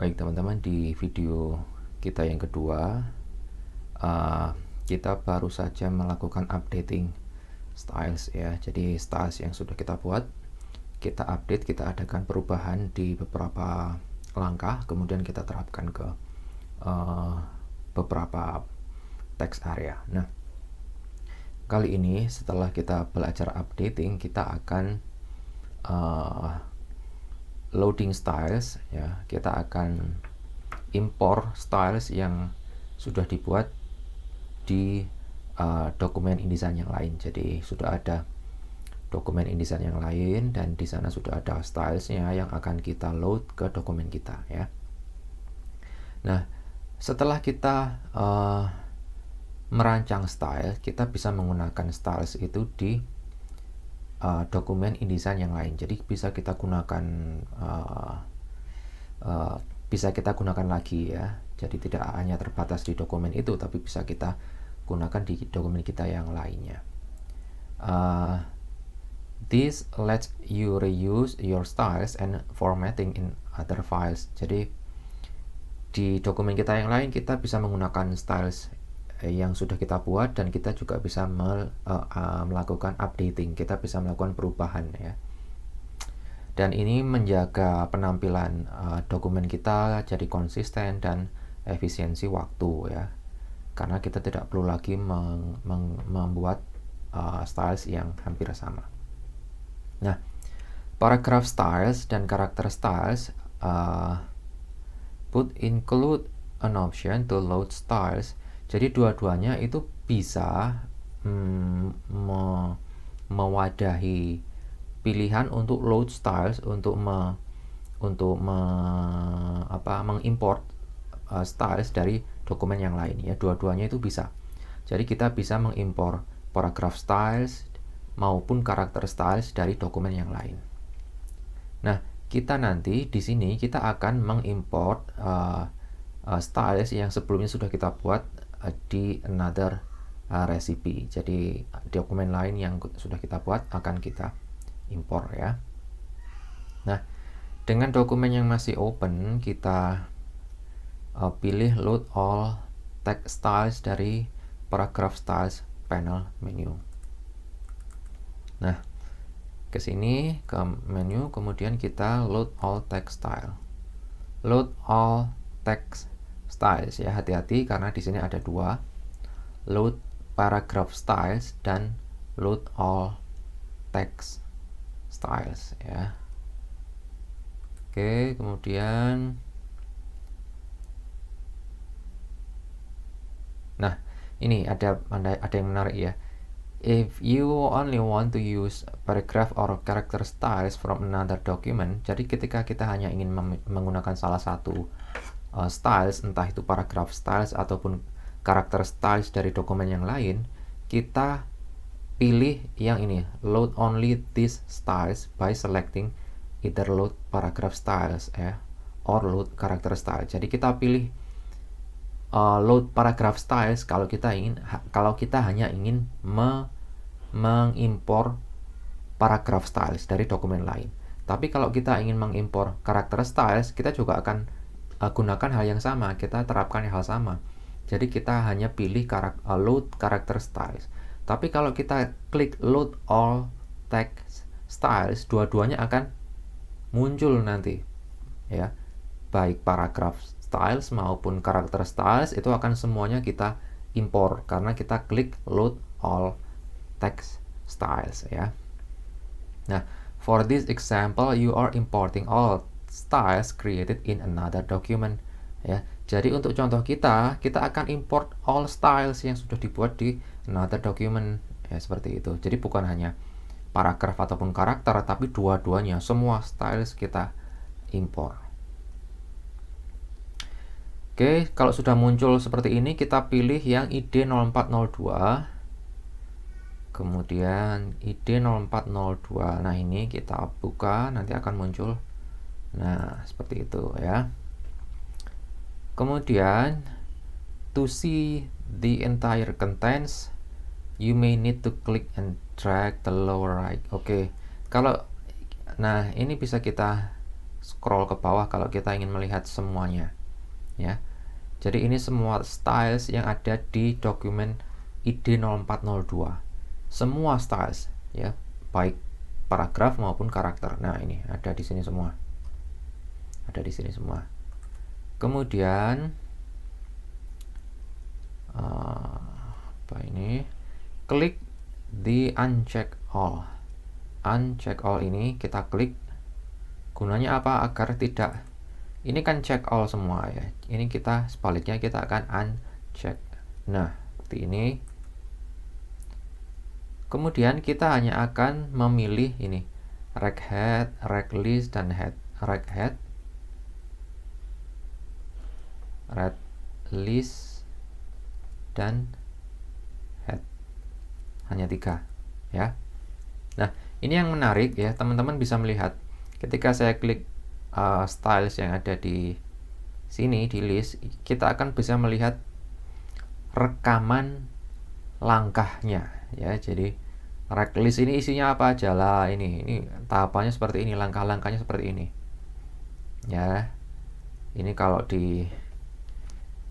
Baik teman-teman, di video kita yang kedua kita baru saja melakukan updating styles ya. Jadi styles yang sudah kita buat, kita update, kita adakan perubahan di beberapa langkah, kemudian kita terapkan ke beberapa text area. Nah, kali ini setelah kita belajar updating, kita akan loading styles ya. Kita akan import styles yang sudah dibuat di dokumen InDesign yang lain. Jadi sudah ada dokumen InDesign yang lain dan di sana sudah ada stylesnya yang akan kita load ke dokumen kita ya. Nah, setelah kita merancang style, kita bisa menggunakan styles itu di dokumen InDesign yang lain. Jadi bisa kita gunakan lagi ya. Jadi tidak hanya terbatas di dokumen itu, tapi bisa kita gunakan di dokumen kita yang lainnya. This lets you reuse your styles and formatting in other files. Jadi di dokumen kita yang lain kita bisa menggunakan styles yang sudah kita buat, dan kita juga bisa melakukan updating. Kita bisa melakukan perubahan ya. Dan ini menjaga penampilan dokumen kita jadi konsisten dan efisiensi waktu ya. Karena kita tidak perlu lagi membuat styles yang hampir sama. Nah, paragraph styles dan character styles include an option to load styles. Jadi dua-duanya itu bisa mewadahi pilihan untuk load styles, untuk mengimport styles dari dokumen yang lain ya. Dua-duanya itu bisa. Jadi kita bisa mengimpor paragraph styles maupun karakter styles dari dokumen yang lain. Nah, kita nanti di sini kita akan mengimport styles yang sebelumnya sudah kita buat di another recipe. Jadi dokumen lain yang sudah kita buat akan kita import ya. Nah, dengan dokumen yang masih open, kita pilih load all text styles dari paragraph styles panel menu. Nah, ke sini ke menu, kemudian kita load all text style. Load all text styles ya, hati-hati karena di sini ada dua, load paragraph styles dan load all text styles ya. Oke, kemudian nah, ini ada yang menarik ya. If you only want to use paragraph or character styles from another document, jadi ketika kita hanya ingin menggunakan salah satu styles, entah itu paragraph styles ataupun karakter styles dari dokumen yang lain, kita pilih yang ini, load only these styles by selecting either load paragraph styles or load character styles. Jadi kita pilih load paragraph styles kalau kita hanya ingin mengimpor paragraph styles dari dokumen lain. Tapi kalau kita ingin mengimpor karakter styles, kita juga akan gunakan hal yang sama, kita terapkan hal sama. Jadi kita hanya pilih load character styles. Tapi kalau kita klik load all text styles, dua-duanya akan muncul nanti ya. Baik paragraph styles maupun karakter styles itu akan semuanya kita impor karena kita klik load all text styles ya. Nah, for this example you are importing all styles created in another document ya. Jadi untuk contoh kita akan import all styles yang sudah dibuat di another document ya, seperti itu. Jadi bukan hanya paragraph ataupun karakter, tapi dua-duanya, semua styles kita import. Oke, kalau sudah muncul seperti ini, kita pilih yang ID 0402. Kemudian ID 0402. Nah, ini kita buka, nanti akan muncul. Nah, seperti itu ya. Kemudian, to see the entire contents, you may need to click and drag the lower right. Oke, kalau nah ini bisa kita scroll ke bawah kalau kita ingin melihat semuanya, ya. Jadi ini semua styles yang ada di dokumen ID 0402. Semua styles, ya, baik paragraf maupun karakter. Nah, ini ada di sini semua. Ada di sini semua. Kemudian apa ini? Klik di uncheck all. Uncheck all ini kita klik. Gunanya apa? Agar tidak, ini kan check all semua ya. Ini kita sebaliknya kita akan uncheck. Nah, seperti ini. Kemudian kita hanya akan memilih ini, reg head, reg list, dan head. Reg head, reg list, dan head. Hanya 3 ya. Nah, ini yang menarik ya, teman-teman bisa melihat ketika saya klik styles yang ada di sini di list, kita akan bisa melihat rekaman langkahnya ya. Jadi reg list ini isinya apa aja lah, ini tahapannya seperti ini, langkah-langkahnya seperti ini ya. Ini kalau di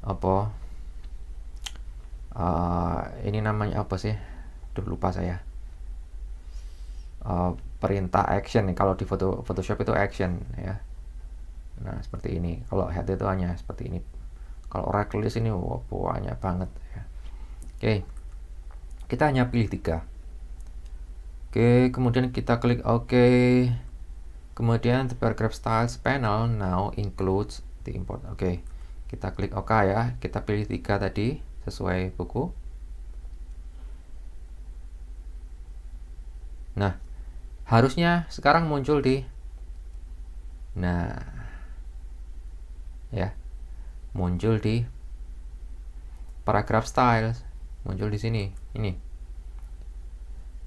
apa ini namanya apa sih, lupa saya, perintah action nih kalau di Photoshop itu action ya. Nah, seperti ini. Kalau head itu hanya seperti ini. Kalau reg list ini banyak banget ya. Oke, kita hanya pilih 3. Oke, kemudian kita klik OK. Kemudian the paragraph styles panel now includes the import. Oke, kita klik OK ya. Kita pilih 3 tadi sesuai buku. Nah, harusnya sekarang muncul di, nah ya, muncul di paragraph styles, muncul di sini. Ini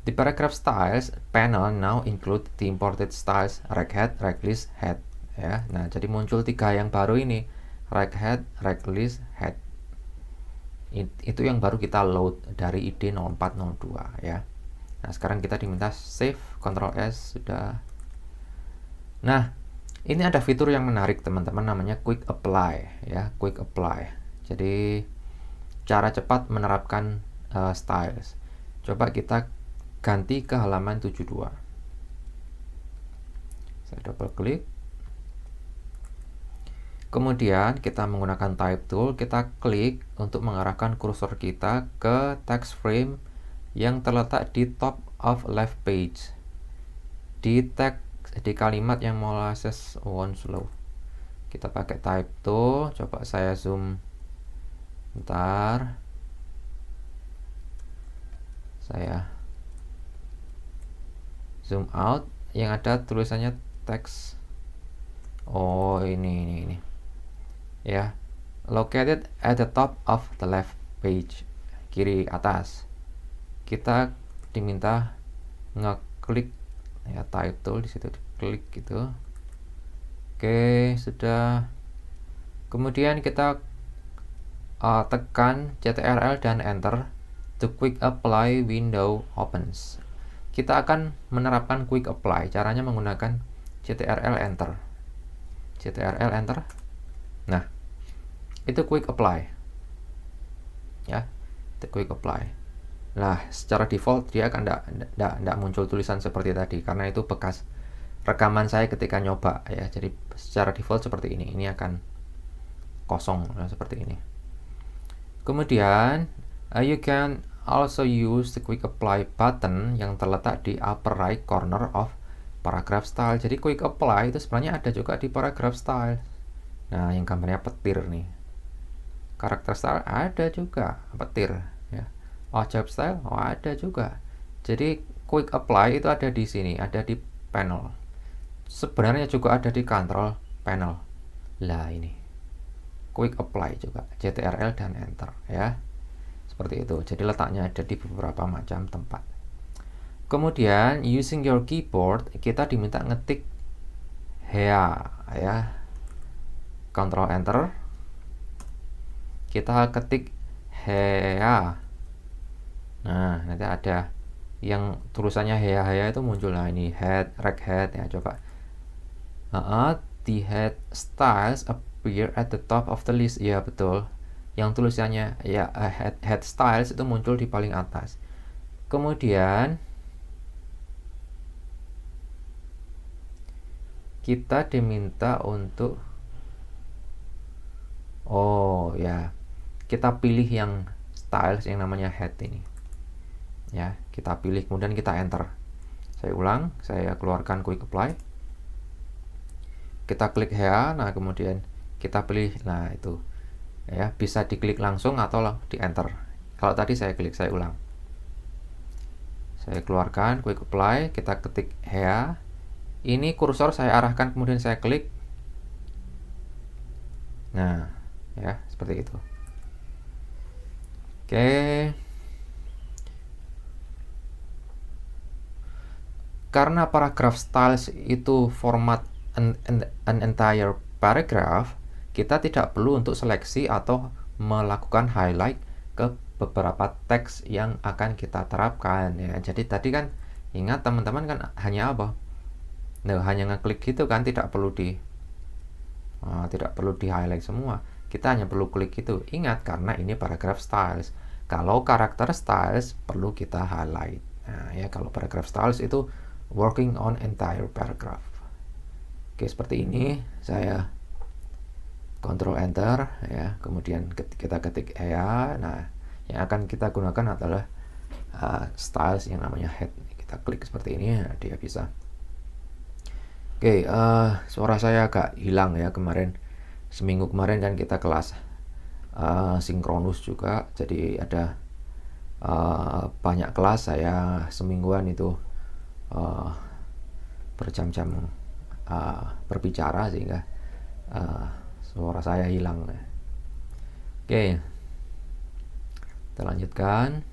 the paragraph styles panel now include the imported styles reg head, reg list, head ya. Nah, jadi muncul 3 yang baru ini, reg head, reg list, head. Itu yang baru kita load dari ID 0402 ya. Nah, sekarang kita diminta save, Ctrl S, sudah. Nah, ini ada fitur yang menarik teman-teman, namanya quick apply ya, quick apply. Jadi cara cepat menerapkan styles. Coba kita ganti ke halaman 72. Saya double klik. Kemudian kita menggunakan type tool, kita klik untuk mengarahkan kursor kita ke text frame yang terletak di top of left page. Di tag, di kalimat yang molasses one slow. Kita pakai type tool, coba saya zoom. Bentar. Saya zoom out, yang ada tulisannya text. Oh, ini ya, located at the top of the left page, kiri atas. Kita diminta ngeklik ya, type tool di situ, klik gitu. Oke, sudah. Kemudian kita tekan Ctrl dan enter. The quick apply window opens. Kita akan menerapkan quick apply. Caranya menggunakan Ctrl enter. Ctrl enter. Nah, itu quick apply. Ya, itu quick apply. Nah, secara default dia akan tidak muncul tulisan seperti tadi karena itu bekas rekaman saya ketika nyoba ya. Jadi secara default seperti ini. Ini akan kosong seperti ini. Kemudian you can also use the quick apply button yang terletak di upper right corner of paragraph style. Jadi quick apply itu sebenarnya ada juga di paragraph style. Nah, yang gambarnya petir nih. Karakter style ada juga petir ya. Object style ada juga. Jadi quick apply itu ada di sini, ada di panel. Sebenarnya juga ada di control panel. Lah ini. Quick apply juga, Ctrl dan enter ya. Seperti itu. Jadi letaknya ada di beberapa macam tempat. Kemudian using your keyboard, kita diminta ngetik hea ya. Ctrl enter. Kita ketik hea. Nah, nanti ada yang tulisannya hea itu muncul. Nah, ini head, reg head ya, coba. the head styles appear at the top of the list. Ya betul, yang tulisannya ya head styles itu muncul di paling atas. Kemudian kita diminta untuk kita pilih yang styles yang namanya head ini ya, kita pilih kemudian kita enter. Saya ulang, saya keluarkan quick apply, kita klik here, nah kemudian kita pilih, nah itu ya, bisa diklik langsung atau di enter. Kalau tadi saya klik, saya ulang, saya keluarkan quick apply, kita ketik here, ini kursor saya arahkan kemudian saya klik, nah ya seperti itu. Oke, karena paragraph styles itu format an entire paragraph, kita tidak perlu untuk seleksi atau melakukan highlight ke beberapa teks yang akan kita terapkan ya. Jadi tadi kan ingat teman-teman kan hanya apa? Nah, hanya ngeklik gitu kan, tidak perlu di highlight semua. Kita hanya perlu klik itu. Ingat, karena ini paragraph styles. Kalau karakter styles perlu kita highlight. Nah, ya kalau paragraph styles itu working on entire paragraph. Oke, seperti ini. Saya Ctrl Enter ya. Kemudian kita ketik ya. Nah, yang akan kita gunakan adalah styles yang namanya head. Kita klik seperti ini, nah, dia bisa. Oke, suara saya agak hilang ya kemarin. Seminggu kemarin kan kita kelas sinkronus juga, jadi ada banyak kelas, saya semingguan itu berjam-jam berbicara sehingga suara saya hilang. Oke, kita lanjutkan.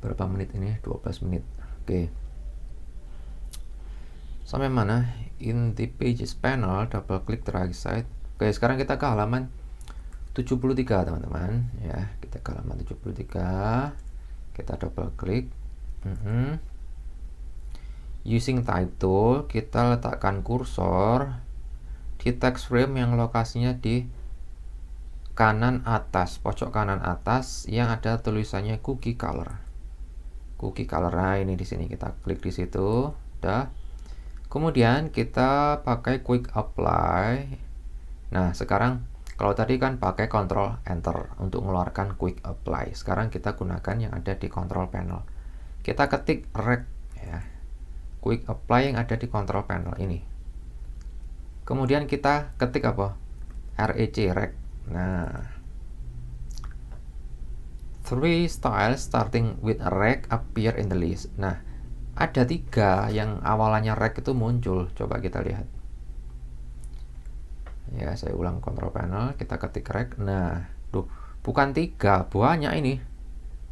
Berapa menit ini? 12 menit. Oke, sampai mana? In the pages panel, double klik the right side. Oke, sekarang kita ke halaman 73 teman-teman ya. Kita ke halaman 73, kita double klik. Using type tool, kita letakkan kursor di text frame yang lokasinya di kanan atas, pojok kanan atas yang ada tulisannya cookie color. Cookie color, nah ini di sini kita klik di situ, udah. Kemudian kita pakai quick apply. Nah, sekarang kalau tadi kan pakai Ctrl Enter untuk mengeluarkan quick apply. Sekarang kita gunakan yang ada di control panel. Kita ketik rec ya. Quick apply yang ada di control panel ini. Kemudian kita ketik apa? rec. Nah, 3 styles starting with rec appear in the list. Nah, ada 3 yang awalannya rec itu muncul. Coba kita lihat. Ya, saya ulang control panel, kita ketik rec. Nah, bukan 3, banyak ini.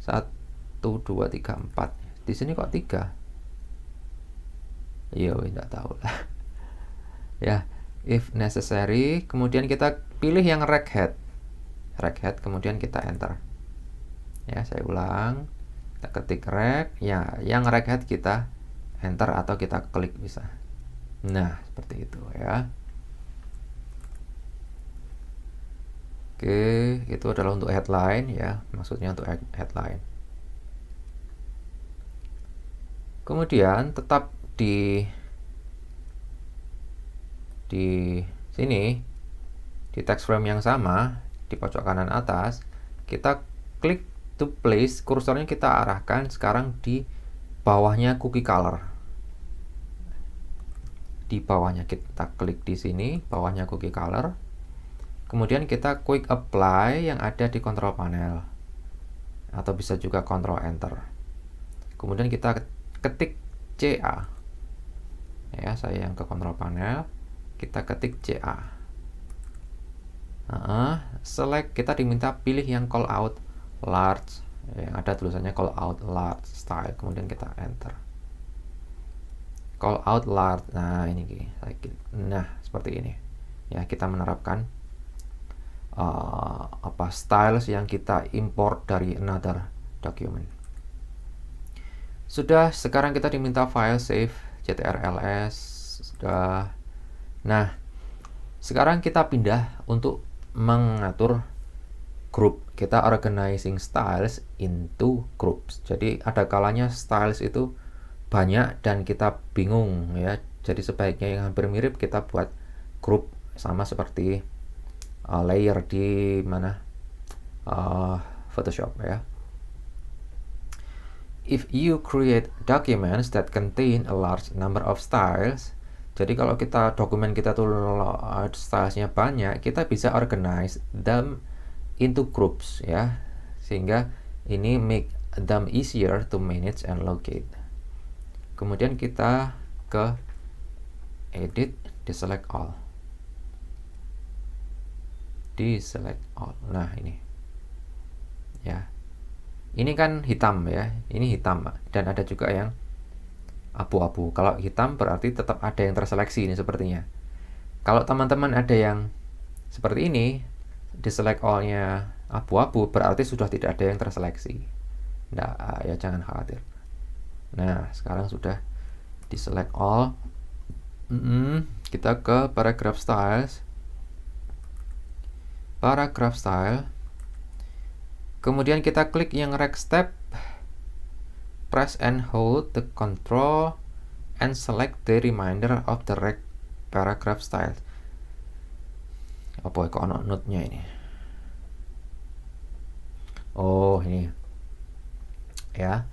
1, 2, 3, 4. Di sini kok 3? Iya, tidak tahu lah. Ya, if necessary, kemudian kita pilih yang rec head. Rec head, kemudian kita enter. Ya, saya ulang. Kita ketik rec, ya yang rec head kita enter atau kita klik bisa. Nah, seperti itu ya. Oke, itu adalah untuk headline ya, maksudnya untuk headline. Kemudian tetap di sini di text frame yang sama di pojok kanan atas, kita klik to place, kursornya kita arahkan sekarang di bawahnya cookie color. Di bawahnya kita klik di sini, bawahnya cookie color. Kemudian kita quick apply yang ada di control panel. Atau bisa juga Ctrl Enter. Kemudian kita ketik CA. Ya, saya yang ke control panel, kita ketik CA. Select, kita diminta pilih yang call out large, yang ada tulisannya call out large style, kemudian kita enter. Call out large, nah ini, nah seperti ini ya, kita menerapkan styles yang kita import dari another document. Sudah, sekarang kita diminta file save CTRLS sudah. Nah, sekarang kita pindah untuk mengatur group. Kita organizing styles into groups. Jadi ada kalanya styles itu banyak dan kita bingung ya. Jadi sebaiknya yang hampir mirip kita buat group, sama seperti layer di mana Photoshop ya. If you create documents that contain a large number of styles, jadi kalau kita dokumen kita tuh stylesnya banyak, kita bisa organize them into groups ya, sehingga ini make them easier to manage and locate. Kemudian kita ke edit, deselect all. Deselect all. Nah, ini. Ya. Ini kan hitam ya. Ini hitam dan ada juga yang abu-abu. Kalau hitam berarti tetap ada yang terseleksi ini sepertinya. Kalau teman-teman ada yang seperti ini, deselect all-nya abu-abu, berarti sudah tidak ada yang terseleksi. Nah, ya jangan khawatir. Nah, sekarang sudah deselect all. Kita ke paragraph styles. Paragraph style. Kemudian kita klik yang rect step, press and hold the control and select the remainder of the rect paragraph style. Apa kok ono note-nya ini? Oh, ini. Ya.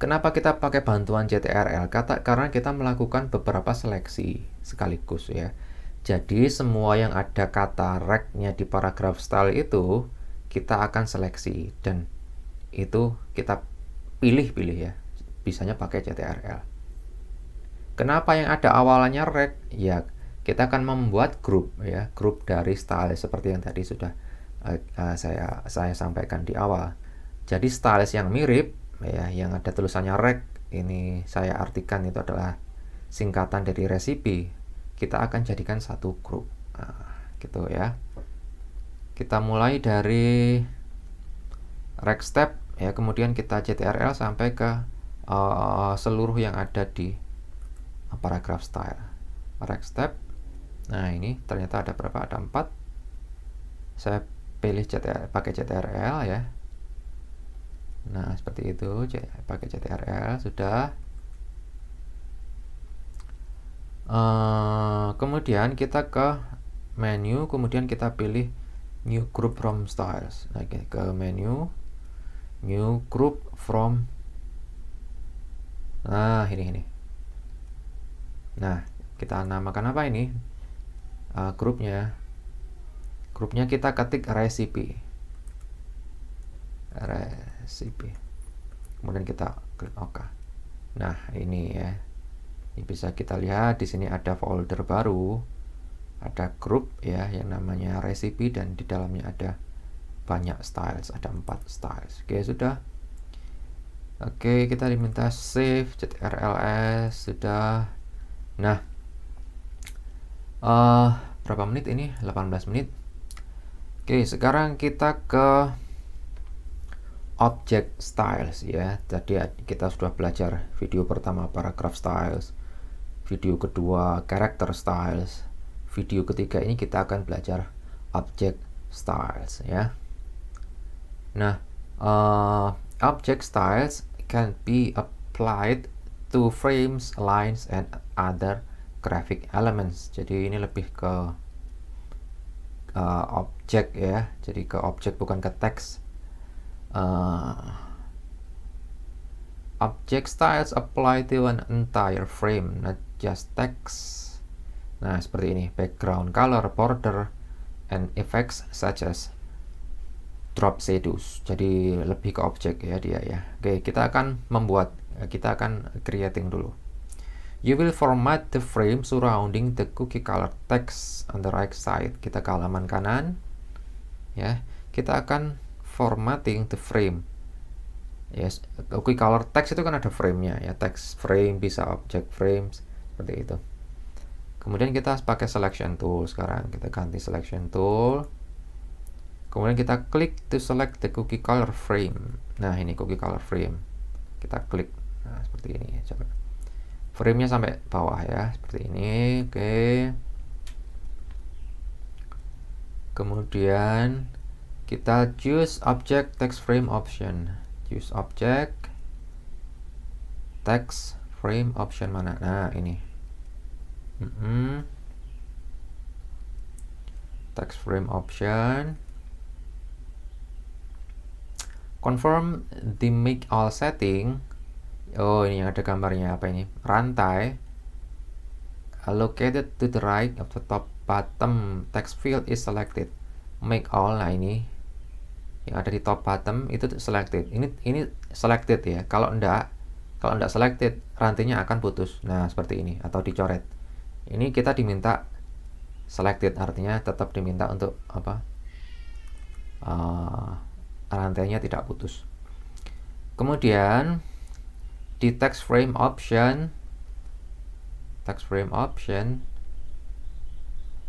Kenapa kita pakai bantuan CTRL? Karena kita melakukan beberapa seleksi sekaligus ya. Jadi semua yang ada kata rect-nya di paragraph style itu kita akan seleksi dan itu kita pilih-pilih ya. Bisanya pakai CTRL. Kenapa yang ada awalnya rect? Ya, kita akan membuat grup ya, grup dari style seperti yang tadi sudah saya sampaikan di awal. Jadi styles yang mirip ya, yang ada tulisannya rect, ini saya artikan itu adalah singkatan dari resipi. Kita akan jadikan satu grup. Nah, gitu ya. Kita mulai dari rect step ya, kemudian kita CTRL sampai ke seluruh yang ada di paragraph style. Rect step. Nah, ini ternyata ada berapa? Ada 4. Saya pilih pakai CTRL ya. Nah, seperti itu, pakai CTRL sudah. Kemudian kita ke menu, kemudian kita pilih new group from styles. Nah, ke menu, new group from. Nah, ini. Nah, kita namakan apa ini? Grupnya kita ketik recipe. Kemudian kita klik OK. Nah, ini ya. Ini bisa kita lihat di sini ada folder baru, ada grup ya yang namanya recipe dan di dalamnya ada banyak styles, ada 4 styles. Oke, sudah. Oke, kita diminta save CTRLS sudah. Nah, berapa menit ini? 18 menit. Oke, sekarang kita ke object styles ya. Tadi kita sudah belajar video pertama paragraph styles, video kedua character styles, video ketiga ini kita akan belajar object styles ya. Nah, object styles can be applied to frames, lines, and other graphic elements. Jadi ini lebih ke objek ya. Jadi ke objek bukan ke teks. Object styles apply to an entire frame, not just text. Nah, seperti ini, background color, border, and effects such as drop shadows. Jadi lebih ke objek ya dia ya. Oke, kita akan creating dulu. You will format the frame surrounding the cookie color text on the right side. Kita ke halaman kanan ya. Kita akan formatting the frame. Yes, cookie color text itu kan ada frame-nya ya, text frame bisa object frames seperti itu. Kemudian kita pakai selection tool. Sekarang kita ganti selection tool. Kemudian kita klik to select the cookie color frame. Nah, ini cookie color frame. Kita klik. Nah, seperti ini. Coba. frame-nya sampai bawah ya, seperti ini. Oke. Kemudian kita choose object text frame option. Choose object text frame option mana? Nah, ini. Text frame option. Confirm the make all setting. Oh, ini yang ada gambarnya apa ini? Rantai. Located to the right of the top bottom text field is selected. Make all. Nah, ini yang ada di top bottom itu selected. Ini selected ya. Kalau enggak selected, rantainya akan putus. Nah, seperti ini atau dicoret. Ini kita diminta selected, artinya tetap diminta untuk apa? Rantainya tidak putus. Kemudian di text frame option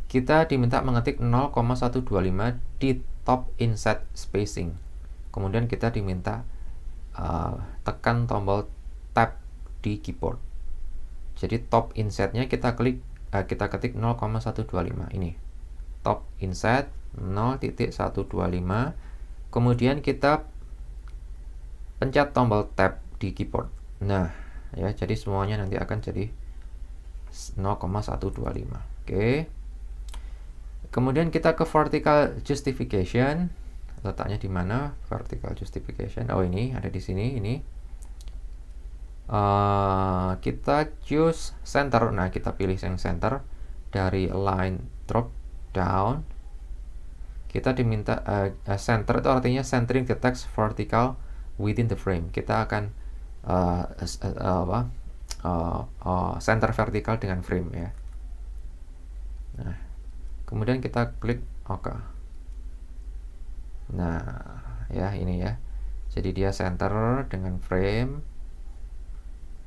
kita diminta mengetik 0,125 di top inset spacing. Kemudian kita diminta tekan tombol tab di keyboard. Jadi top insetnya kita ketik 0,125 ini. Top inset 0.125. Kemudian kita pencet tombol tab di keyboard. Nah, ya, jadi semuanya nanti akan jadi 0,125. Oke. Kemudian kita ke vertical justification. Letaknya di mana vertical justification? Oh, ini ada di sini. Ini kita choose center. Nah, kita pilih yang center dari line drop down. Kita diminta center itu artinya centering the text vertical within the frame. Kita akan center vertical dengan frame ya. Nah, kemudian kita klik OK. Nah, ya ini ya. Jadi dia center dengan frame.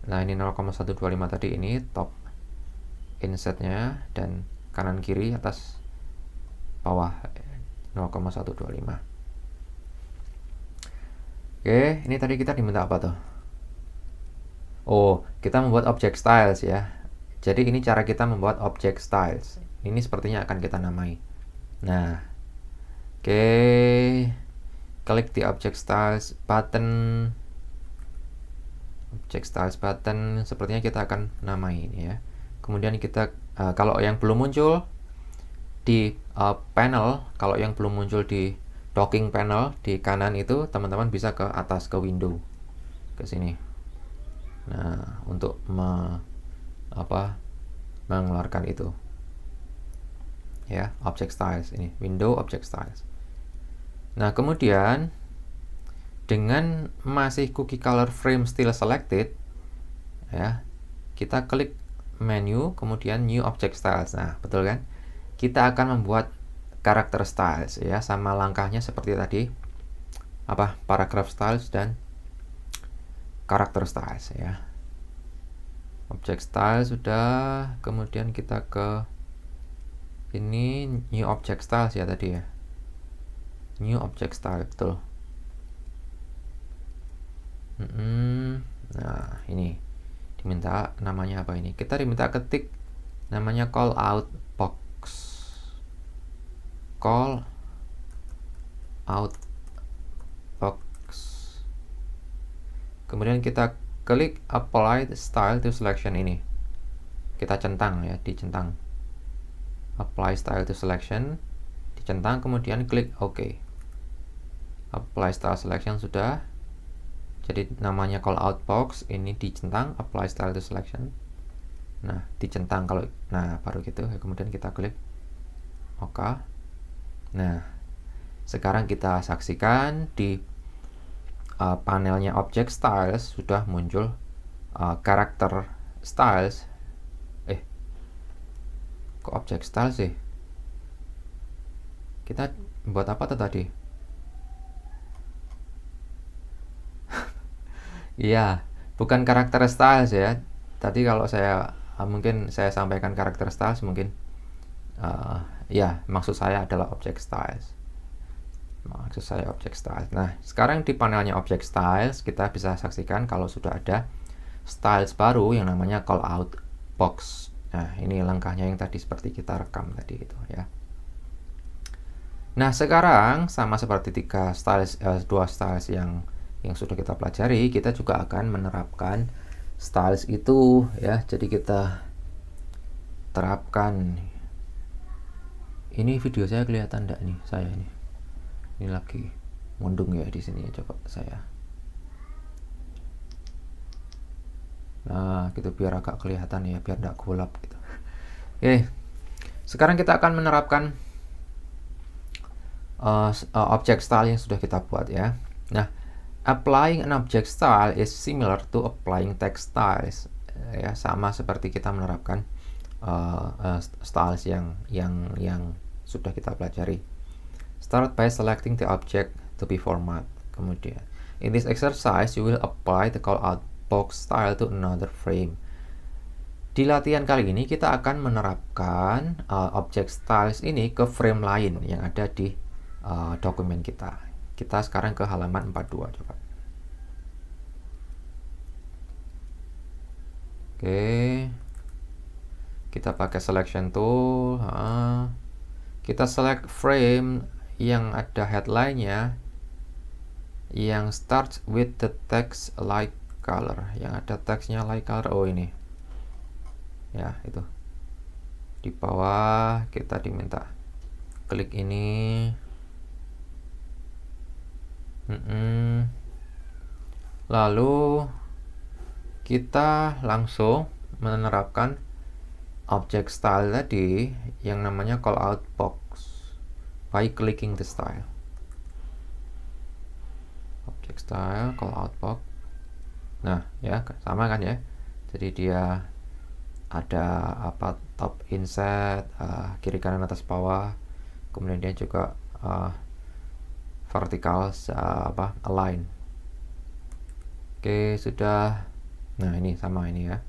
Nah, ini 0,125 tadi, ini top insetnya, dan kanan kiri atas bawah 0,125. Oke, ini tadi kita diminta apa tuh? Oh, kita membuat object styles ya. Jadi ini cara kita membuat object styles. Ini sepertinya akan kita namai. Nah, oke, klik di object styles button. Object styles button, sepertinya kita akan namai ini ya. Kemudian kita kalau yang belum muncul di panel, kalau yang belum muncul di docking panel di kanan itu, teman-teman bisa ke atas ke window, ke sini. Nah, untuk mengeluarkan itu ya, object styles ini, window object styles. Nah, kemudian dengan masih cookie color frame still selected ya, kita klik menu, kemudian new object styles. Nah, betul kan? Kita akan membuat character styles ya, sama langkahnya seperti tadi, paragraph styles dan character styles ya. Object style sudah, kemudian kita ke ini new object styles ya tadi ya. New object style, betul. Nah, ini diminta namanya apa ini? Kita diminta ketik namanya call out box. Call out box. Kemudian kita klik apply style to selection ini. Kita centang ya, dicentang. Apply style to selection, dicentang, kemudian klik OK. Apply style selection sudah. Jadi namanya call out box, ini dicentang, apply style to selection. Nah, dicentang kalau baru gitu. Kemudian kita klik OK. Nah, sekarang kita saksikan di panelnya object styles sudah muncul character styles. Kok object styles sih? Kita buat apa tuh tadi? Iya, bukan karakter styles ya. Tadi kalau saya mungkin saya sampaikan karakter styles, mungkin ya, maksud saya adalah object styles. Nah, sekarang di panelnya object styles kita bisa saksikan kalau sudah ada styles baru yang namanya callout box. Nah, ini langkahnya yang tadi seperti kita rekam tadi itu ya. Nah, sekarang sama seperti dua styles yang sudah kita pelajari, kita juga akan menerapkan styles itu ya. Jadi kita terapkan. Ini video saya kelihatan enggak nih, saya ini. Ini lagi mundung ya di sini ya, coba saya. Nah, gitu biar agak kelihatan ya, biar enggak gelap gitu. Oke. Sekarang kita akan menerapkan object style yang sudah kita buat ya. Nah, applying an object style is similar to applying text styles. Ya, sama seperti kita menerapkan styles yang sudah kita pelajari. Start by selecting the object to be format. Kemudian, in this exercise, you will apply the callout box style to another frame. Di latihan kali ini kita akan menerapkan object styles ini ke frame lain yang ada di dokumen kita. Kita sekarang ke halaman 42 coba. Oke. Kita pakai selection tool. Kita select frame yang ada headline-nya yang starts with the text light color. Yang ada teksnya light color. Oh, ini. Ya, itu. Di bawah kita diminta klik ini. Lalu kita langsung menerapkan object style tadi yang namanya callout box by clicking the style. Object style callout box. Nah, ya sama kan ya. Jadi dia ada top inset, kiri kanan atas bawah. Kemudian dia juga vertical align. Oke, sudah. Nah, ini sama ini ya.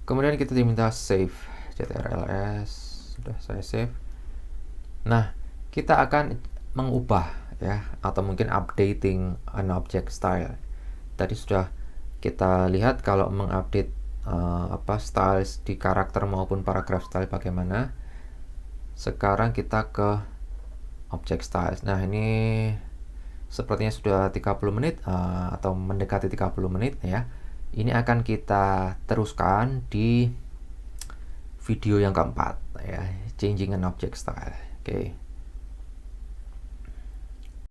Kemudian kita diminta save ctrls, sudah saya save. Nah, kita akan mengubah ya, atau mungkin updating an object style. Tadi sudah kita lihat kalau mengupdate styles di karakter maupun paragraph style bagaimana. Sekarang kita ke object styles. Nah, ini sepertinya sudah 30 menit atau mendekati 30 menit ya. Ini akan kita teruskan di video yang keempat ya, changing an object style. Oke.